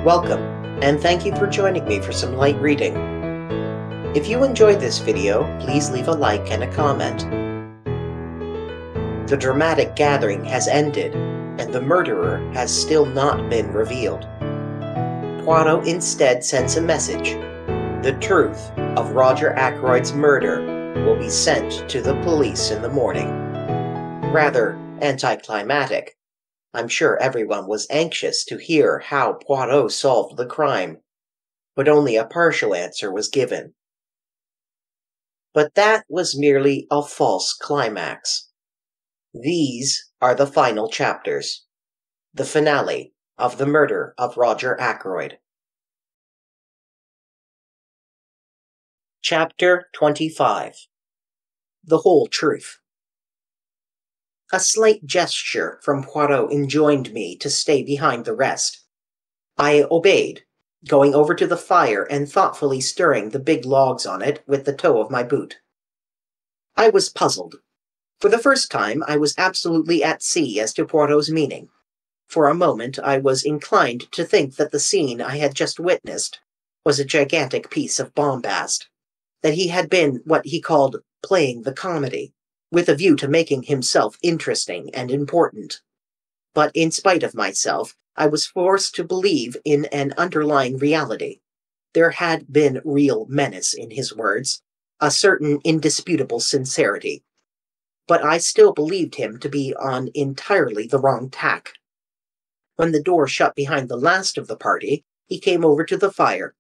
Welcome, and thank you for joining me for some light reading. If you enjoyed this video, please leave a like and a comment. The dramatic gathering has ended, and the murderer has still not been revealed. Poirot instead sends a message. The truth of Roger Ackroyd's murder will be sent to the police in the morning. Rather anticlimactic. I'm sure everyone was anxious to hear how Poirot solved the crime, but only a partial answer was given. But that was merely a false climax. These are the final chapters, the finale of the murder of Roger Ackroyd. Chapter 25. The Whole Truth. A slight gesture from Poirot enjoined me to stay behind the rest. I obeyed, going over to the fire and thoughtfully stirring the big logs on it with the toe of my boot. I was puzzled. For the first time, I was absolutely at sea as to Poirot's meaning. For a moment, I was inclined to think that the scene I had just witnessed was a gigantic piece of bombast, that he had been what he called playing the comedy, with a view to making himself interesting and important. But in spite of myself, I was forced to believe in an underlying reality. There had been real menace in his words, a certain indisputable sincerity. But I still believed him to be on entirely the wrong tack. When the door shut behind the last of the party, he came over to the fire.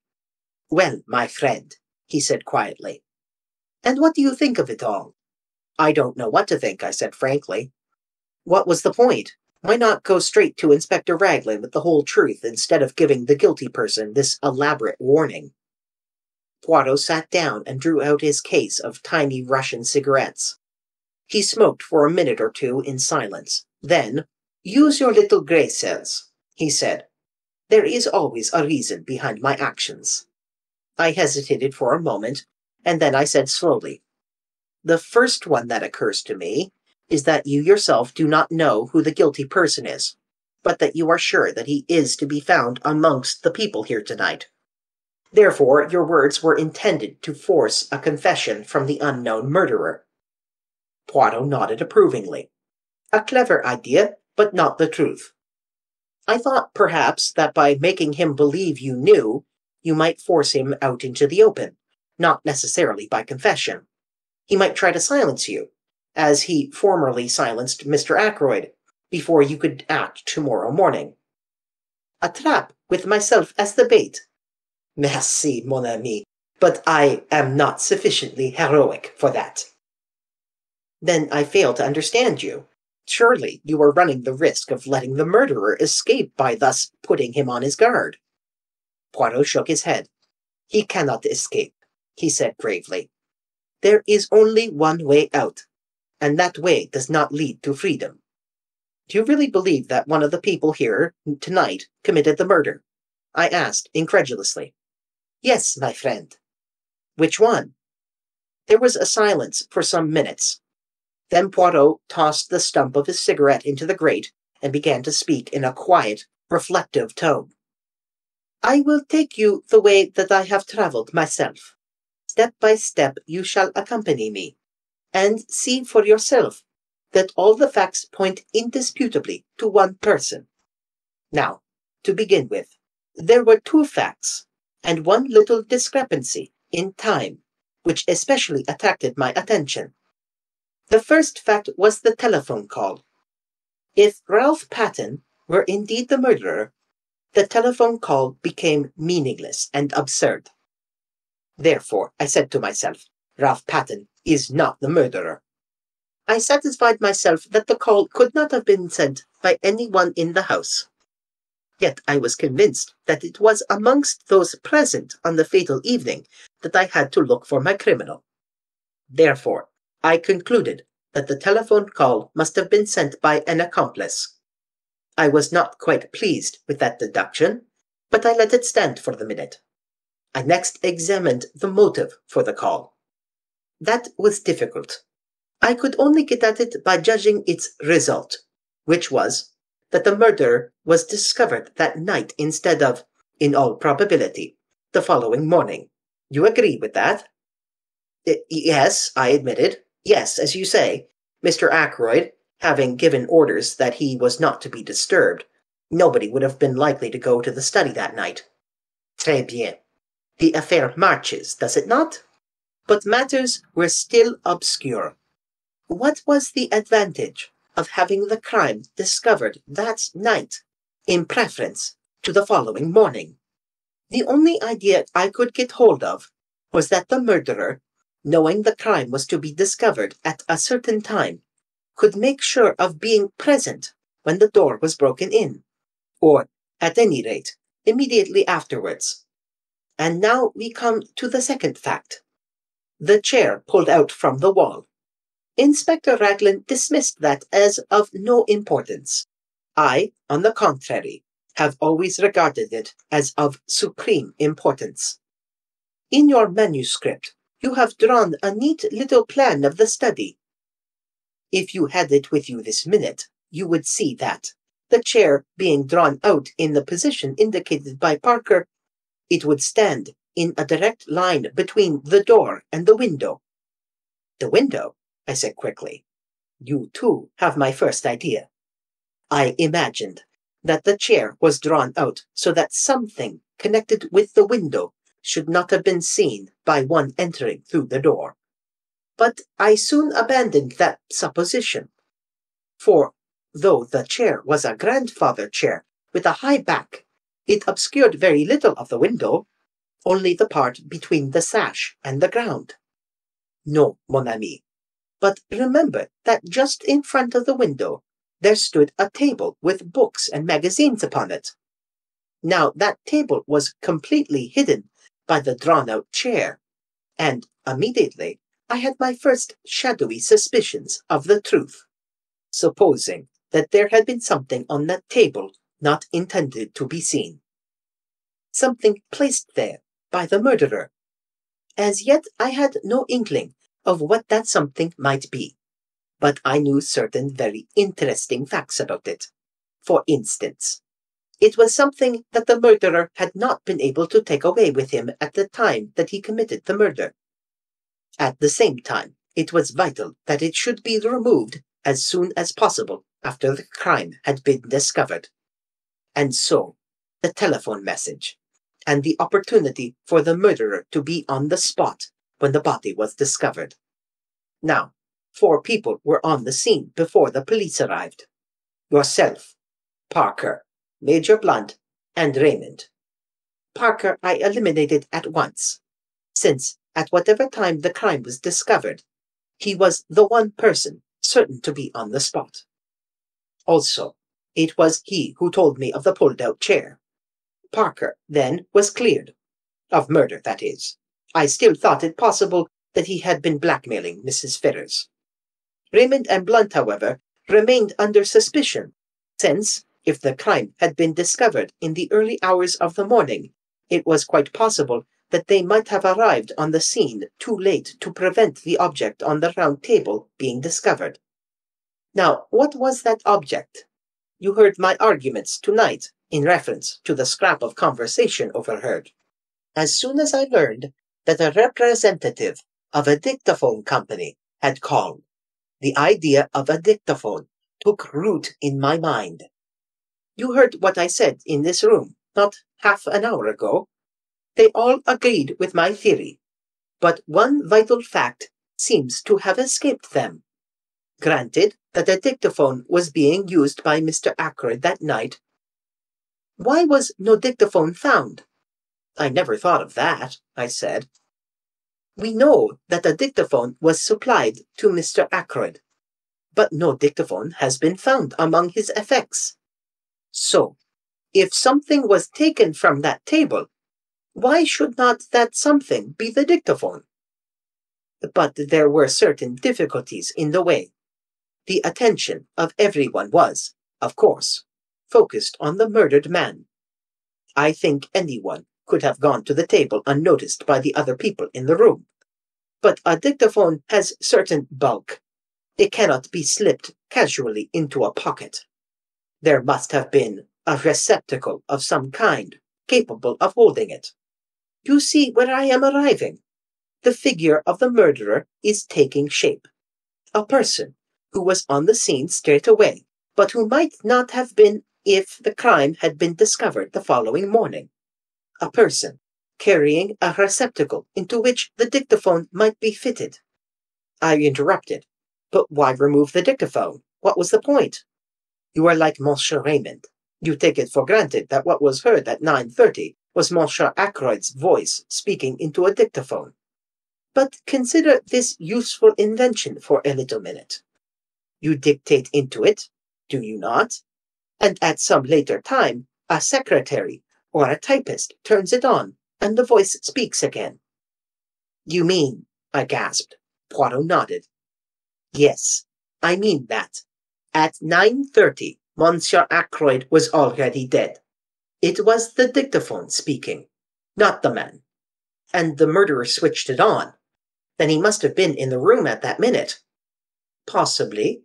"Well, my friend," he said quietly, "and what do you think of it all?" "I don't know what to think," I said frankly. What was the point? Why not go straight to Inspector Raglan with the whole truth instead of giving the guilty person this elaborate warning? Poirot sat down and drew out his case of tiny Russian cigarettes. He smoked for a minute or two in silence. Then, "Use your little grey cells," he said. "There is always a reason behind my actions." I hesitated for a moment, and then I said slowly, "The first one that occurs to me is that you yourself do not know who the guilty person is, but that you are sure that he is to be found amongst the people here tonight. Therefore, your words were intended to force a confession from the unknown murderer." Poirot nodded approvingly. "A clever idea, but not the truth. I thought, perhaps, that by making him believe you knew, you might force him out into the open, not necessarily by confession. He might try to silence you, as he formerly silenced Mr. Ackroyd, before you could act tomorrow morning. A trap, with myself as the bait. Merci, mon ami, but I am not sufficiently heroic for that." "Then I fail to understand you. Surely you are running the risk of letting the murderer escape by thus putting him on his guard." Poirot shook his head. "He cannot escape," he said gravely. "There is only one way out, and that way does not lead to freedom." "Do you really believe that one of the people here tonight committed the murder?" I asked incredulously. "Yes, my friend." "Which one?" There was a silence for some minutes. Then Poirot tossed the stump of his cigarette into the grate and began to speak in a quiet, reflective tone. "I will take you the way that I have traveled myself. Step by step you shall accompany me, and see for yourself that all the facts point indisputably to one person. Now, to begin with, there were two facts, and one little discrepancy in time, which especially attracted my attention. The first fact was the telephone call. If Ralph Patton were indeed the murderer, the telephone call became meaningless and absurd. Therefore, I said to myself, Ralph Patton is not the murderer. I satisfied myself that the call could not have been sent by anyone in the house. Yet I was convinced that it was amongst those present on the fatal evening that I had to look for my criminal. Therefore, I concluded that the telephone call must have been sent by an accomplice. I was not quite pleased with that deduction, but I let it stand for the minute. I next examined the motive for the call. That was difficult. I could only get at it by judging its result, which was that the murder was discovered that night instead of, in all probability, the following morning. You agree with that? Yes, I admitted. Yes, as you say, Mr. Ackroyd, having given orders that he was not to be disturbed, nobody would have been likely to go to the study that night. Très bien. The affair marches, does it not? But matters were still obscure. What was the advantage of having the crime discovered that night, in preference to the following morning? The only idea I could get hold of was that the murderer, knowing the crime was to be discovered at a certain time, could make sure of being present when the door was broken in, or, at any rate, immediately afterwards. And now we come to the second fact. The chair pulled out from the wall. Inspector Raglan dismissed that as of no importance. I, on the contrary, have always regarded it as of supreme importance. In your manuscript, you have drawn a neat little plan of the study. If you had it with you this minute, you would see that, the chair being drawn out in the position indicated by Parker, it would stand in a direct line between the door and the window. The window? I said quickly. You, too, have my first idea. I imagined that the chair was drawn out so that something connected with the window should not have been seen by one entering through the door. But I soon abandoned that supposition. For, though the chair was a grandfather chair with a high back, it obscured very little of the window, only the part between the sash and the ground. No, mon ami. But remember that just in front of the window there stood a table with books and magazines upon it. Now that table was completely hidden by the drawn-out chair, and immediately I had my first shadowy suspicions of the truth, supposing that there had been something on that table not intended to be seen. Something placed there by the murderer. As yet I had no inkling of what that something might be, but I knew certain very interesting facts about it. For instance, it was something that the murderer had not been able to take away with him at the time that he committed the murder. At the same time, it was vital that it should be removed as soon as possible after the crime had been discovered. And so, the telephone message, and the opportunity for the murderer to be on the spot when the body was discovered. Now, 4 people were on the scene before the police arrived. Yourself, Parker, Major Blunt, and Raymond. Parker I eliminated at once, since at whatever time the crime was discovered, he was the one person certain to be on the spot. Also, it was he who told me of the pulled-out chair. Parker, then, was cleared. Of murder, that is. I still thought it possible that he had been blackmailing Mrs. Ferrers. Raymond and Blunt, however, remained under suspicion, since, if the crime had been discovered in the early hours of the morning, it was quite possible that they might have arrived on the scene too late to prevent the object on the round table being discovered. Now, what was that object? You heard my arguments tonight in reference to the scrap of conversation overheard. As soon as I learned that a representative of a dictaphone company had called, the idea of a dictaphone took root in my mind. You heard what I said in this room not half an hour ago. They all agreed with my theory, but one vital fact seems to have escaped them. Granted that a dictaphone was being used by Mr. Ackroyd that night, why was no dictaphone found? I never thought of that, I said. We know that a dictaphone was supplied to Mr. Ackroyd, but no dictaphone has been found among his effects. So, if something was taken from that table, why should not that something be the dictaphone? But there were certain difficulties in the way. The attention of everyone was, of course, focused on the murdered man. I think anyone could have gone to the table unnoticed by the other people in the room. But a dictaphone has certain bulk. It cannot be slipped casually into a pocket. There must have been a receptacle of some kind capable of holding it. You see where I am arriving? The figure of the murderer is taking shape. A person who was on the scene straight away, but who might not have been if the crime had been discovered the following morning. A person carrying a receptacle into which the dictaphone might be fitted. I interrupted. But why remove the dictaphone? What was the point? You are like Monsieur Raymond. You take it for granted that what was heard at 9:30 was Monsieur Ackroyd's voice speaking into a dictaphone. But consider this useful invention for a little minute. You dictate into it, do you not? And at some later time, a secretary or a typist turns it on, and the voice speaks again. You mean, I gasped. Poirot nodded. Yes, I mean that. At 9:30, Monsieur Ackroyd was already dead. It was the dictaphone speaking, not the man. And the murderer switched it on. Then he must have been in the room at that minute. Possibly.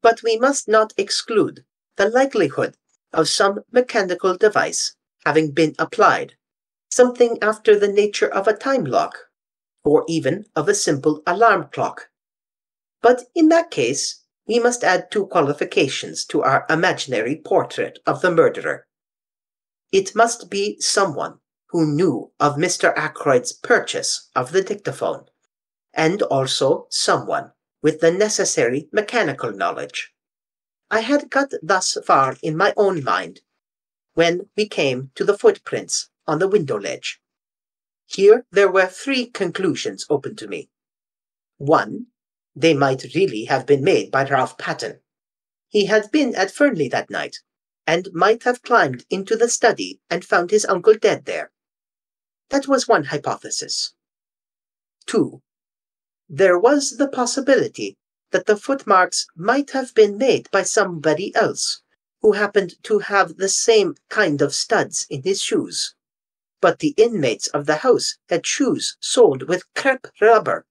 But we must not exclude the likelihood of some mechanical device having been applied, something after the nature of a time lock, or even of a simple alarm clock. But in that case, we must add 2 qualifications to our imaginary portrait of the murderer. It must be someone who knew of Mr. Ackroyd's purchase of the dictaphone, and also someone with the necessary mechanical knowledge. I had got thus far in my own mind when we came to the footprints on the window ledge. Here there were 3 conclusions open to me. 1. They might really have been made by Ralph Patten. He had been at Fernley that night, and might have climbed into the study and found his uncle dead there. That was one hypothesis. 2. There was the possibility that the footmarks might have been made by somebody else, who happened to have the same kind of studs in his shoes. But the inmates of the house had shoes soled with crepe rubber,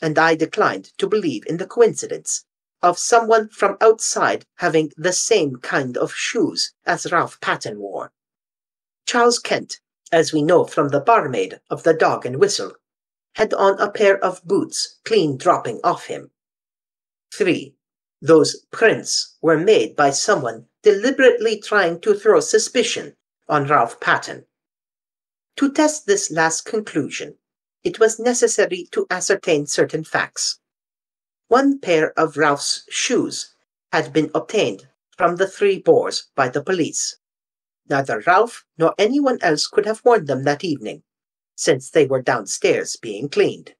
and I declined to believe in the coincidence of someone from outside having the same kind of shoes as Ralph Patten wore. Charles Kent, as we know from the barmaid of the Dog and Whistle, had on a pair of boots clean dropping off him. 3. Those prints were made by someone deliberately trying to throw suspicion on Ralph Patten. To test this last conclusion, it was necessary to ascertain certain facts. 1 pair of Ralph's shoes had been obtained from the 3 Boars by the police. Neither Ralph nor anyone else could have worn them that evening, since they were downstairs being cleaned.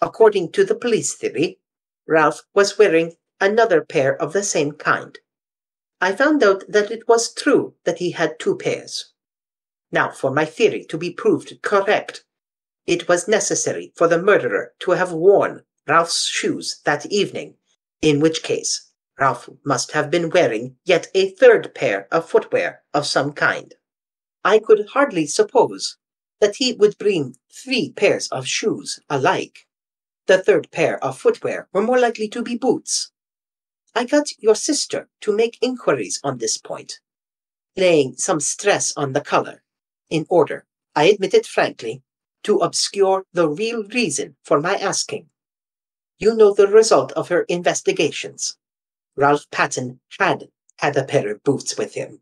According to the police theory, Ralph was wearing another pair of the same kind. I found out that it was true that he had 2 pairs. Now, for my theory to be proved correct, it was necessary for the murderer to have worn Ralph's shoes that evening, in which case Ralph must have been wearing yet a 3rd pair of footwear of some kind. I could hardly suppose that he would bring 3 pairs of shoes alike. The 3rd pair of footwear were more likely to be boots. I got your sister to make inquiries on this point, laying some stress on the color, in order, I admit it frankly, to obscure the real reason for my asking. You know the result of her investigations. Ralph Patten had a pair of boots with him.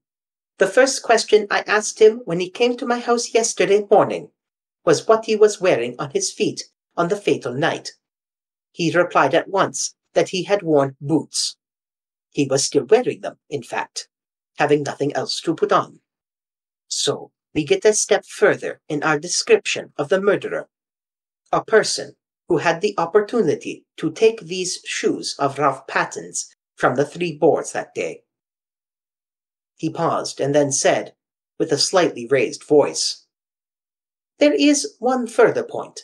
The first question I asked him when he came to my house yesterday morning was what he was wearing on his feet on the fatal night. He replied at once that he had worn boots. He was still wearing them, in fact, having nothing else to put on. So, we get a step further in our description of the murderer. A person who had the opportunity to take these shoes of Ralph Patten's from the 3 Boars that day. He paused and then said, with a slightly raised voice, There is one further point.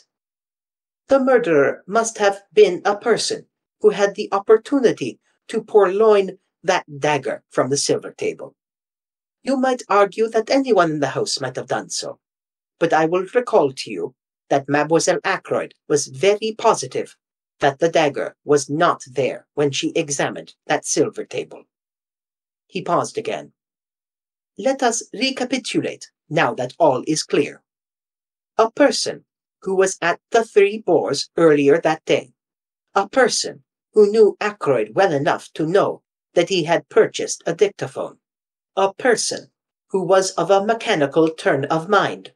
The murderer must have been a person who had the opportunity to purloin that dagger from the silver table. You might argue that anyone in the house might have done so, but I will recall to you that Mademoiselle Ackroyd was very positive that the dagger was not there when she examined that silver table. He paused again. Let us recapitulate now that all is clear. A person who was at the Three Boars earlier that day. A person who knew Ackroyd well enough to know that he had purchased a dictaphone. A person who was of a mechanical turn of mind,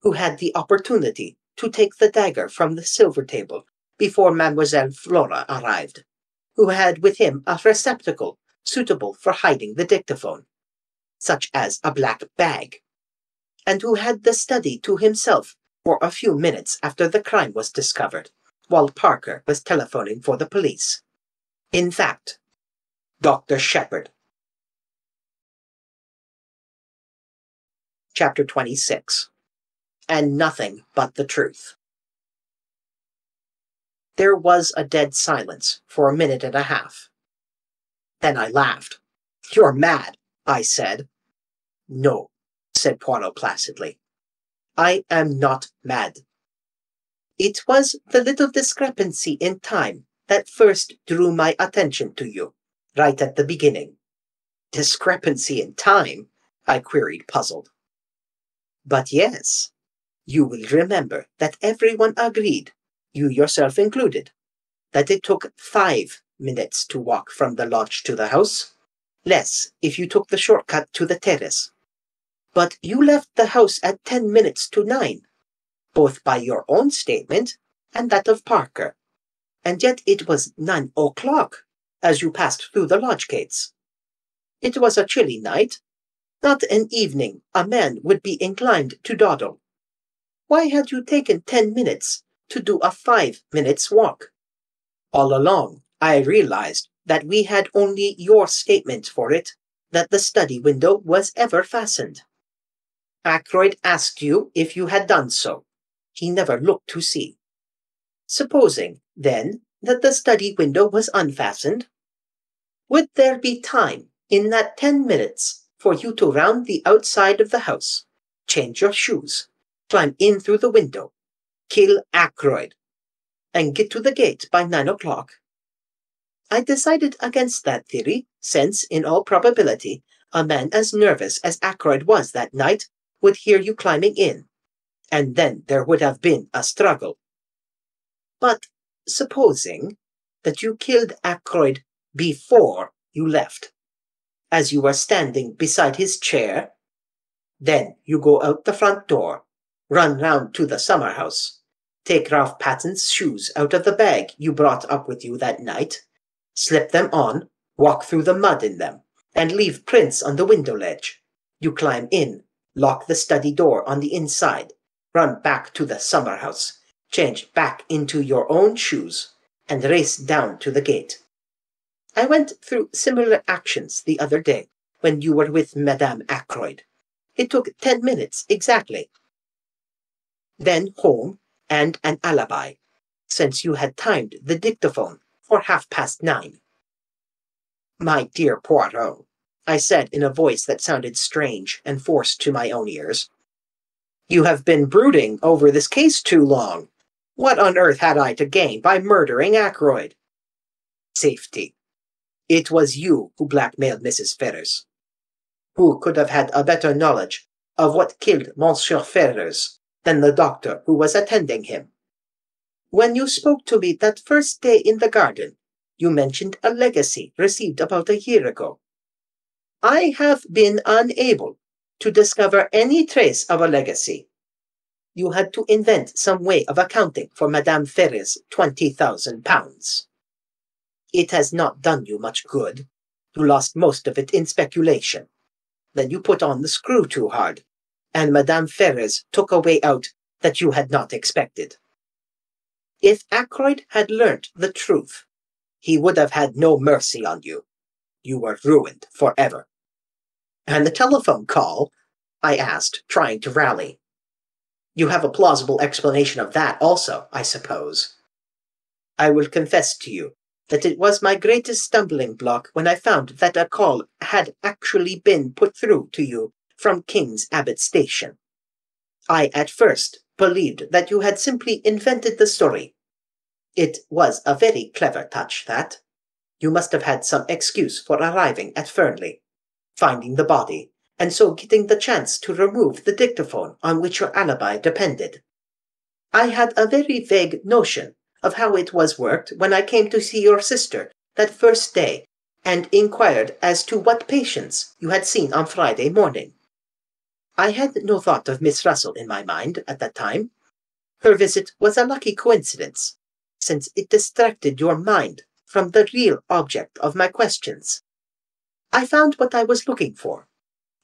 who had the opportunity to take the dagger from the silver table before Mademoiselle Flora arrived, who had with him a receptacle suitable for hiding the dictaphone, such as a black bag, and who had the study to himself for a few minutes after the crime was discovered, while Parker was telephoning for the police. In fact, Dr. Shepherd. Chapter 26. And nothing but the truth. There was a dead silence for a minute and a half. Then I laughed. "You're mad," I said. "No," said Poirot placidly. "I am not mad. It was the little discrepancy in time that first drew my attention to you, right at the beginning." "Discrepancy in time?" I queried, puzzled. "But yes, you will remember that everyone agreed, you yourself included, that it took 5 minutes to walk from the lodge to the house, less if you took the shortcut to the terrace. But you left the house at 10 minutes to 9, both by your own statement and that of Parker, and yet it was 9 o'clock as you passed through the lodge gates. It was a chilly night, not an evening a man would be inclined to dawdle. Why had you taken 10 minutes to do a 5 minutes walk? All along, I realized that we had only your statement for it, that the study window was ever fastened. Ackroyd asked you if you had done so. He never looked to see. Supposing, then, that the study window was unfastened, would there be time in that 10 minutes for you to round the outside of the house, change your shoes, climb in through the window, kill Ackroyd, and get to the gate by 9 o'clock? I decided against that theory, since, in all probability, a man as nervous as Ackroyd was that night would hear you climbing in, and then there would have been a struggle. But supposing that you killed Ackroyd before you left, as you were standing beside his chair, then you go out the front door, run round to the summer house, take Ralph Patton's shoes out of the bag you brought up with you that night, slip them on, walk through the mud in them, and leave prints on the window ledge. You climb in, lock the study door on the inside, run back to the summer house, change back into your own shoes, and race down to the gate. I went through similar actions the other day when you were with Madame Ackroyd. It took 10 minutes exactly. Then home and an alibi, since you had timed the dictaphone for 9:30. "My dear Poirot," I said in a voice that sounded strange and forced to my own ears, "you have been brooding over this case too long. What on earth had I to gain by murdering Ackroyd?" "Safety. It was you who blackmailed Mrs. Ferrers. Who could have had a better knowledge of what killed Monsieur Ferrers than the doctor who was attending him? When you spoke to me that first day in the garden, you mentioned a legacy received about a year ago. I have been unable to discover any trace of a legacy. You had to invent some way of accounting for Madame Ferrers' £20,000. It has not done you much good. You lost most of it in speculation. Then you put on the screw too hard, and Madame Ferrers took a way out that you had not expected. If Ackroyd had learnt the truth, he would have had no mercy on you. You were ruined forever." "And the telephone call?" I asked, trying to rally. "You have a plausible explanation of that also, I suppose." "I will confess to you that it was my greatest stumbling block when I found that a call had actually been put through to you from King's Abbot Station. I at first believed that you had simply invented the story. It was a very clever touch, that. You must have had some excuse for arriving at Fernley, finding the body, and so getting the chance to remove the dictaphone on which your alibi depended. I had a very vague notion of how it was worked when I came to see your sister that first day and inquired as to what patients you had seen on Friday morning. I had no thought of Miss Russell in my mind at that time. Her visit was a lucky coincidence, since it distracted your mind from the real object of my questions. I found what I was looking for.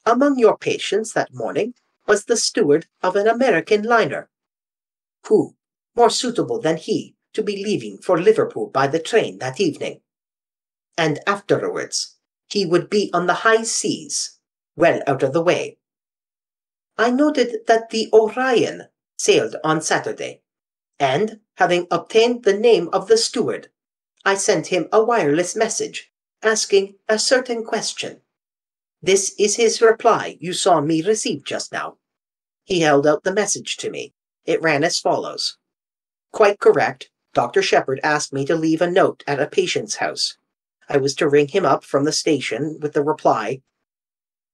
Among your patients that morning was the steward of an American liner. Who, more suitable than he, to be leaving for Liverpool by the train that evening? And afterwards, he would be on the high seas, well out of the way. I noted that the Orion sailed on Saturday, and, having obtained the name of the steward, I sent him a wireless message asking a certain question. This is his reply you saw me receive just now. He held out the message to me. It ran as follows. Quite correct. Dr. Shepherd asked me to leave a note at a patient's house. I was to ring him up from the station with the reply.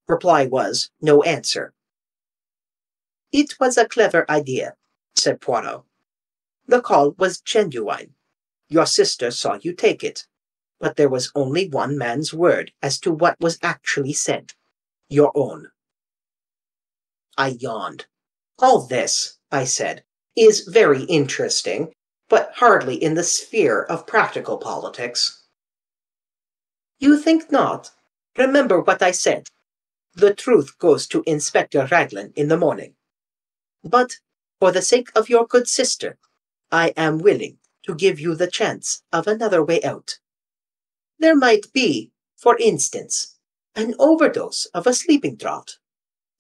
Reply was, no answer. It was a clever idea, said Poirot. The call was genuine. Your sister saw you take it. But there was only one man's word as to what was actually said. Your own. I yawned. All this, I said, is very interesting, but hardly in the sphere of practical politics. You think not? Remember what I said. The truth goes to Inspector Raglan in the morning. But, for the sake of your good sister, I am willing to give you the chance of another way out. There might be, for instance, an overdose of a sleeping draught.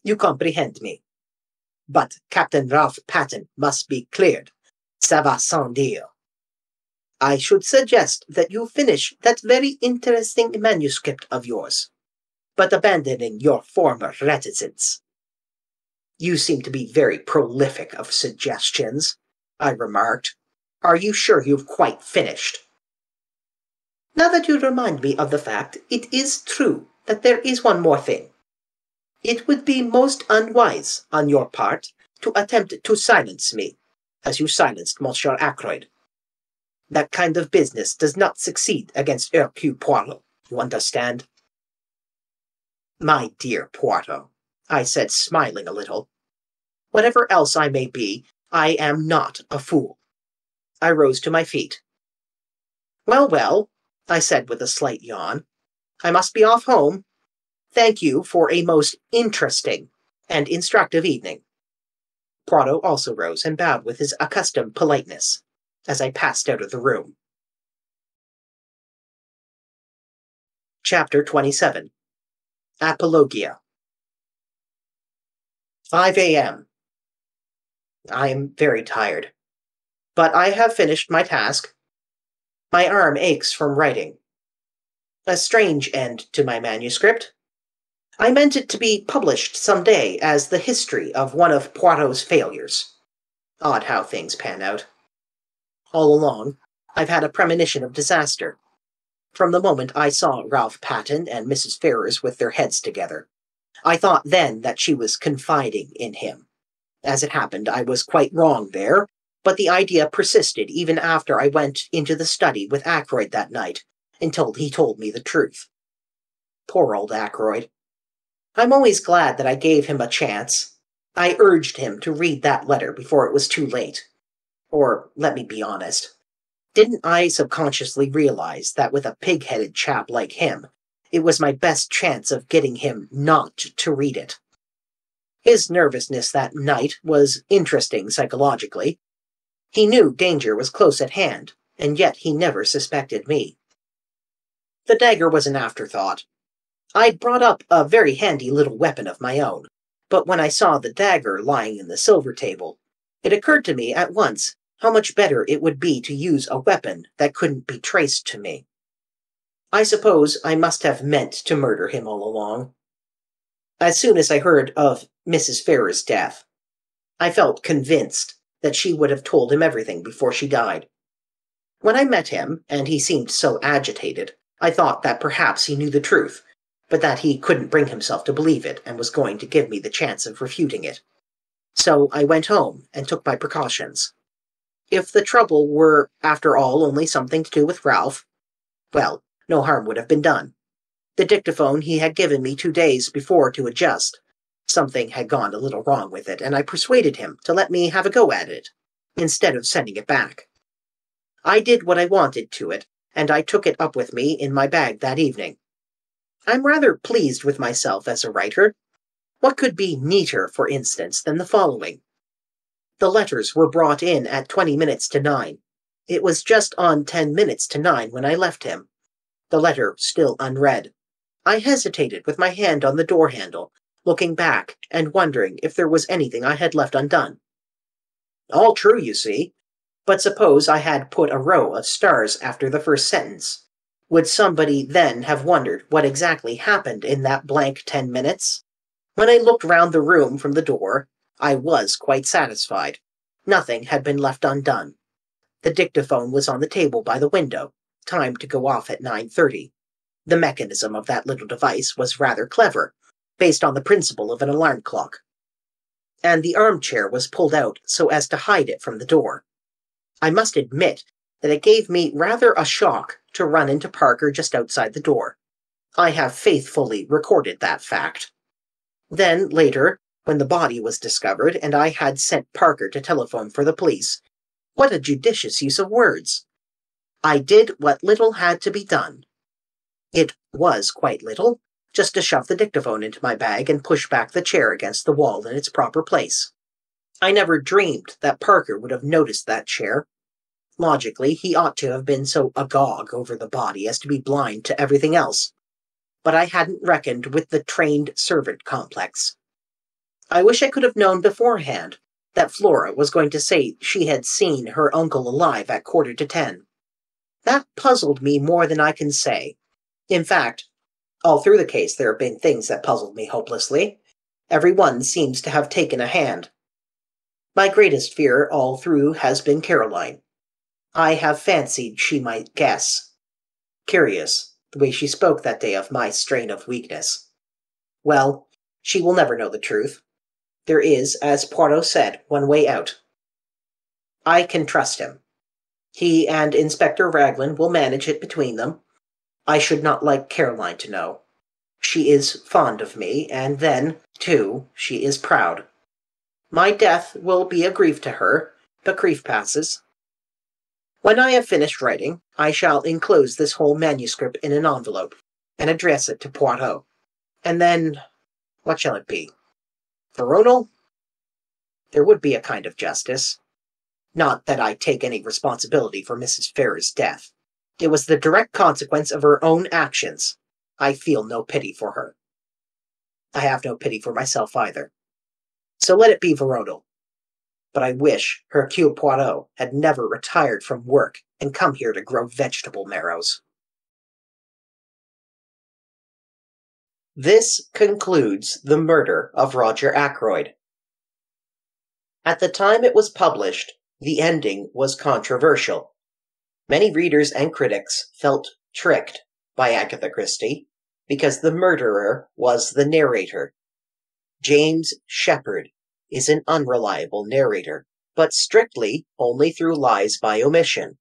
You comprehend me. But Captain Ralph Patten must be cleared. Ça va sans dire. I should suggest that you finish that very interesting manuscript of yours, but abandoning your former reticence. You seem to be very prolific of suggestions, I remarked. Are you sure you've quite finished? Now that you remind me of the fact, it is true that there is one more thing. It would be most unwise on your part to attempt to silence me, as you silenced Monsieur Ackroyd. That kind of business does not succeed against Hercule Poirot, you understand? My dear Poirot, I said, smiling a little. Whatever else I may be, I am not a fool. I rose to my feet. Well, well, I said with a slight yawn. I must be off home. Thank you for a most interesting and instructive evening. Poirot also rose and bowed with his accustomed politeness as I passed out of the room. Chapter 27. Apologia. 5 a.m. I am very tired, but I have finished my task. My arm aches from writing. A strange end to my manuscript. I meant it to be published some day as the history of one of Poirot's failures. Odd how things pan out. All along, I've had a premonition of disaster. From the moment I saw Ralph Patten and Mrs. Ferrars with their heads together, I thought then that she was confiding in him. As it happened, I was quite wrong there, but the idea persisted even after I went into the study with Ackroyd that night, until he told me the truth. Poor old Ackroyd. I'm always glad that I gave him a chance. I urged him to read that letter before it was too late. Or, let me be honest, didn't I subconsciously realize that with a pig-headed chap like him, it was my best chance of getting him not to read it? His nervousness that night was interesting psychologically. He knew danger was close at hand, and yet he never suspected me. The dagger was an afterthought. I'd brought up a very handy little weapon of my own, but when I saw the dagger lying in the silver table, it occurred to me at once how much better it would be to use a weapon that couldn't be traced to me. I suppose I must have meant to murder him all along. As soon as I heard of Mrs. Ferrars' death, I felt convinced that she would have told him everything before she died. When I met him, and he seemed so agitated, I thought that perhaps he knew the truth, but that he couldn't bring himself to believe it and was going to give me the chance of refuting it. So I went home and took my precautions. If the trouble were, after all, only something to do with Ralph, well, no harm would have been done. The dictaphone he had given me 2 days before to adjust. Something had gone a little wrong with it, and I persuaded him to let me have a go at it, instead of sending it back. I did what I wanted to it, and I took it up with me in my bag that evening. I'm rather pleased with myself as a writer. What could be neater, for instance, than the following? The letters were brought in at 20 minutes to 9. It was just on 10 minutes to 9 when I left him. The letter still unread. I hesitated with my hand on the door handle, looking back and wondering if there was anything I had left undone. All true, you see. But suppose I had put a row of stars after the first sentence. Would somebody then have wondered what exactly happened in that blank 10 minutes? When I looked round the room from the door, I was quite satisfied. Nothing had been left undone. The dictaphone was on the table by the window, timed to go off at 9:30. The mechanism of that little device was rather clever, based on the principle of an alarm clock. And the armchair was pulled out so as to hide it from the door. I must admit that it gave me rather a shock to run into Parker just outside the door. I have faithfully recorded that fact. Then, later, when the body was discovered and I had sent Parker to telephone for the police, what a judicious use of words! I did what little had to be done. It was quite little, just to shove the dictaphone into my bag and push back the chair against the wall in its proper place. I never dreamed that Parker would have noticed that chair. Logically, he ought to have been so agog over the body as to be blind to everything else. But I hadn't reckoned with the trained servant complex. I wish I could have known beforehand that Flora was going to say she had seen her uncle alive at 9:45. That puzzled me more than I can say. In fact, all through the case there have been things that puzzled me hopelessly. Every one seems to have taken a hand. My greatest fear all through has been Caroline. I have fancied she might guess. Curious, the way she spoke that day of my strain of weakness. Well, she will never know the truth. There is, as Poirot said, one way out. I can trust him. He and Inspector Raglan will manage it between them. I should not like Caroline to know. She is fond of me, and then, too, she is proud. My death will be a grief to her, but grief passes. When I have finished writing, I shall enclose this whole manuscript in an envelope, and address it to Poirot. And then, what shall it be? Veronal? There would be a kind of justice. Not that I take any responsibility for Mrs. Ferrers's death. It was the direct consequence of her own actions. I feel no pity for her. I have no pity for myself either. So let it be Veronal. But I wish Hercule Poirot had never retired from work and come here to grow vegetable marrows. This concludes The Murder of Roger Ackroyd. At the time it was published, the ending was controversial. Many readers and critics felt tricked by Agatha Christie because the murderer was the narrator. James Shepherd is an unreliable narrator, but strictly only through lies by omission.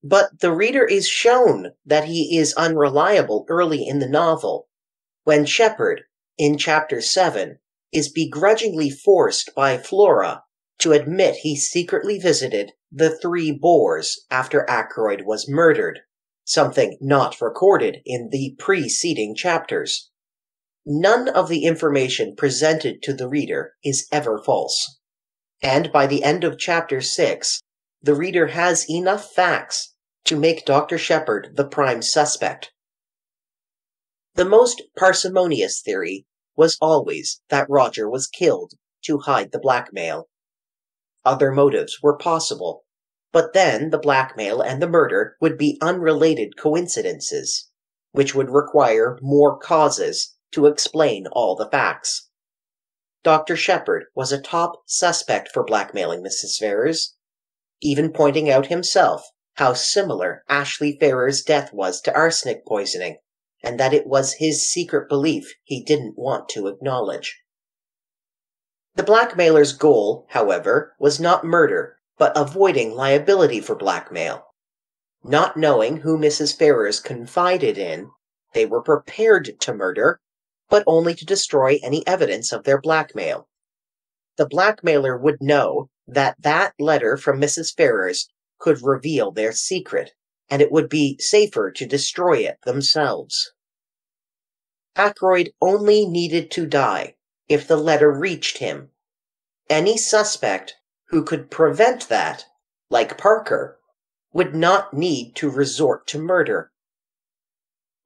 But the reader is shown that he is unreliable early in the novel, when Shepherd, in Chapter 7, is begrudgingly forced by Flora to admit he secretly visited the 3 boars after Ackroyd was murdered, something not recorded in the preceding chapters. None of the information presented to the reader is ever false. And by the end of Chapter 6, the reader has enough facts to make Dr. Shepherd the prime suspect. The most parsimonious theory was always that Roger was killed to hide the blackmail. Other motives were possible, but then the blackmail and the murder would be unrelated coincidences, which would require more causes to explain all the facts. Dr. Shepherd was a top suspect for blackmailing Mrs. Ferrers, even pointing out himself how similar Ashley Ferrers' death was to arsenic poisoning, and that it was his secret belief he didn't want to acknowledge. The blackmailer's goal, however, was not murder, but avoiding liability for blackmail. Not knowing who Mrs. Ferrers confided in, they were prepared to murder, but only to destroy any evidence of their blackmail. The blackmailer would know that that letter from Mrs. Ferrers could reveal their secret, and it would be safer to destroy it themselves. Ackroyd only needed to die if the letter reached him. Any suspect who could prevent that, like Parker, would not need to resort to murder.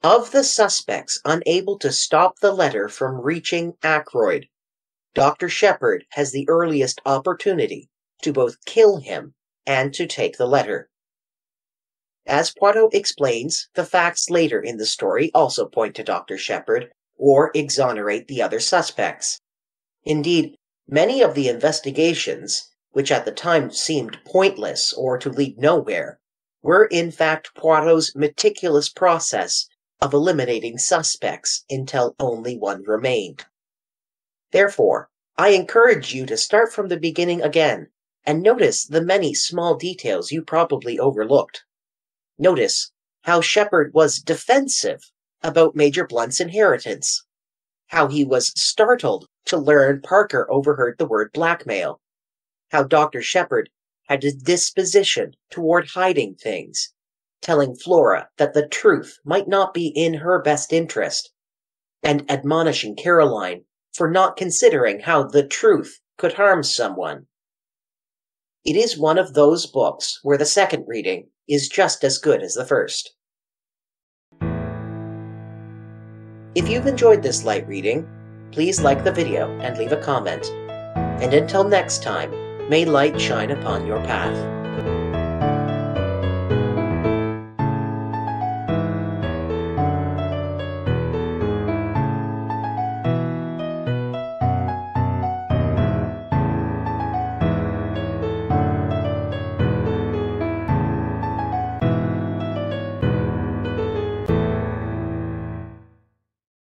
Of the suspects unable to stop the letter from reaching Ackroyd, Dr. Shepherd has the earliest opportunity to both kill him and to take the letter. As Poirot explains, the facts later in the story also point to Dr. Shepherd or exonerate the other suspects. Indeed, many of the investigations, which at the time seemed pointless or to lead nowhere, were in fact Poirot's meticulous process of eliminating suspects until only one remained. Therefore, I encourage you to start from the beginning again and notice the many small details you probably overlooked. Notice how Shepherd was defensive about Major Blunt's inheritance, how he was startled to learn Parker overheard the word blackmail, how Dr. Shepherd had a disposition toward hiding things, telling Flora that the truth might not be in her best interest, and admonishing Caroline for not considering how the truth could harm someone. It is one of those books where the second reading is just as good as the first. If you've enjoyed this light reading, please like the video and leave a comment. And until next time, may light shine upon your path.